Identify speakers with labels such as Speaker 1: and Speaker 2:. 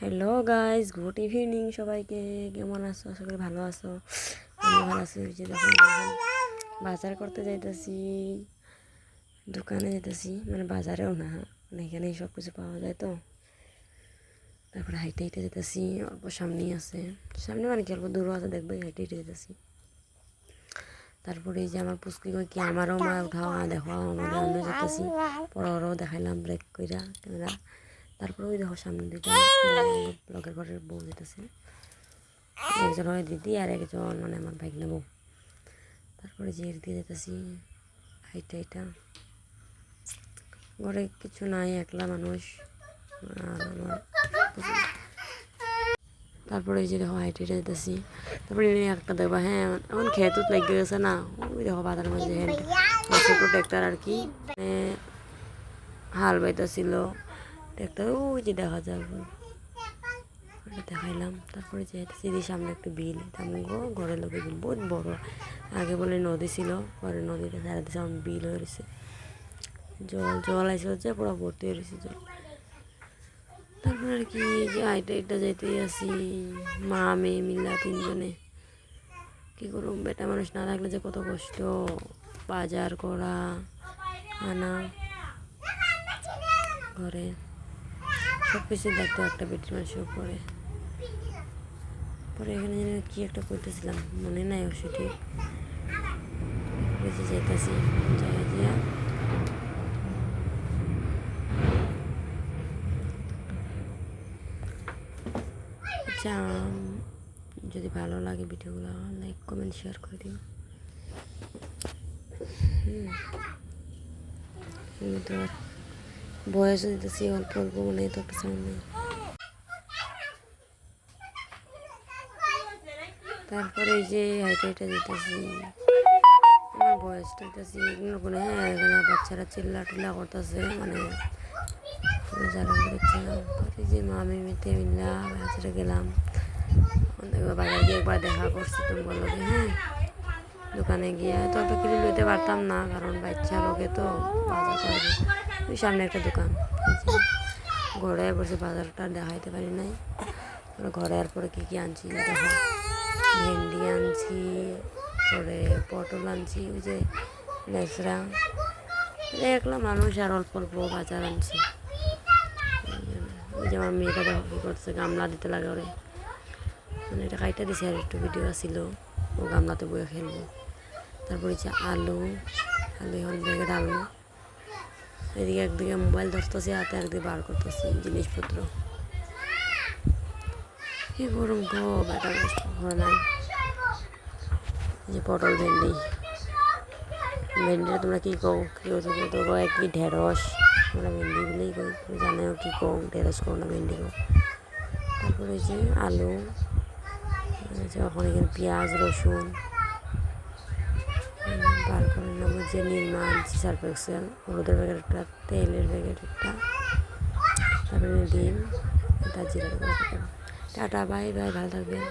Speaker 1: Hello guys, good evening সবাইকে। কেমন আছো? আশা করি ভালো আছো। আমি ভালো আছি। যে দেখো বাজার করতে যাইতেছি, দোকানে যাইতেছি, মানে বাজারেও না, মানে এখানেই সব কিছু পাওয়া যায় তো। তারপরে হাইটে হাইটে যেতেছি, অল্প সামনেই আছে, সামনে মানে কি অল্প দূরও আছে, দেখবে হাইটে হাইটে যেতেছি। তারপরে এই যে আমার পুচকি কই কি আমারও মা উঠাও দেখো আমাদের, আমিও যেতেছি, পরে ওরাও দেখাইলাম ব্রেক কইরা ক্যামেরা। তারপরে ওই দেখো সামনে দুইটা ব্লগের ঘরের বউ যেতেছে, একজন হয় দিদি আর একজন মানে আমার বাইক নেবো। তারপরে যে এর দিয়ে যেতেছি হাইটা হাইটা, ঘরে কিছু নাই, একলা মানুষ আর আমার। তারপরে এই যে দেখো হাইটে হেঁটে যেতেছি। তারপরে একটা দেখবা, হ্যাঁ এখন খেতুত লেগে গেছে না, ওই দেখো বাজারের মধ্যে হ্যান্ড ছোটো ট্র্যাক্টর আর কি, হাল বাইতেছিল ট্র্যাক্টর, ওই যে দেখা যায় দেখাইলাম। তারপরে যে সিঁড়ির সামনে একটা বিল, আমগো ঘরের লোকের বিল বহুত বড়। আগে বলে নদী ছিল, পরে নদীটা সারা দিচ্ছে, আমার বিল হয়ে রয়েছে, জল জল আইসে হচ্ছে পুরো ভর্তি হয়ে রয়েছে জল। তারপরে আর কি যে আইটা এটা যাইতেই আসি, মা মেয়ে মিল্লা তিনজনে। কী করুম, বেটা মানুষ না থাকলে যে কত কষ্ট, বাজার করা আনা, ঘরে সব কিছু দেখতো একটা বেটির মানুষের উপরে। পরে এখানে যেন কী একটা করতেছিলাম, মনে নাই অবশ্য ঠিক। বেঁচে যাইতেছি, যাইয়া আচ্ছা, যদি ভালো লাগে ভিডিওগুলো লাইক কমেন্ট শেয়ার করে দিও। তো বয়সও দিতেছি অল্প অল্প, মনে তো একটা সাউন্ড নেই। তারপরে এই যে হাইটা হাইটা যেতেছি, আমার বয়সটা দিতেছি কোনো, হ্যাঁ এখানে বাচ্চারা চিল্লা টিল্লা করতেছে, মানে যারা করছে না। পরে যে মামি মেতে মিল্লা বাজারে গেলাম, বাজারে গিয়ে একবার দেখা করছি তোমার লোকে, হ্যাঁ দোকানে গিয়ে তো অত কিছু লইতে পারতাম না, কারণ বাচ্চা লোকে তো বাজার করবে। ওই সামনে একটা দোকান, ঘরে বসে বাজারটা দেখাইতে পারি নাই। ঘরে আর পরে কী কী আনছি দেখো, ভেন্ডি আনছি, পরে পটল আনছি, ওই যে লেচরা, একলা মানুষ আর অল্প অল্প বাজার আনছি। ওই যে আমার মেয়েটা দেখো কী করছে, গামলা দিতে লাগে ওরে, মানে এটা কাইটা দিছে আর একটু ভিডিও আসছিল, ও গামলাতে বয়ে খেলবো। তারপরে যে আলু এখন ব্যাগে ডালবো, এদিকে একদিকে মোবাইল ধরতেছি হাতে, একদিকে বার করতেছি জিনিসপত্র। কি গরম গো, বেটা ঘরে নাই। যে পটল ভেন্ডি, ভেন্ডিটা তোমরা কী কও, কেউ তো কয় কি ঢেঁড়স, আমরা ভেন্ডি বলেই কই, তুমি জানো কী কও, ঢেঁড়স কও না ভেন্ডি কও। তারপরে যে আলু, ওখানে এখানে পেঁয়াজ রসুন বার করে নেবো, যে নির্মা আনছি সার্ফ এক্সেল, হলুদের প্যাকেট একটা, তেলের প্যাকেট একটা, তারপরে ডিম, এটা জিরা। টাটা, বাই বাই, ভালো থাকবেন।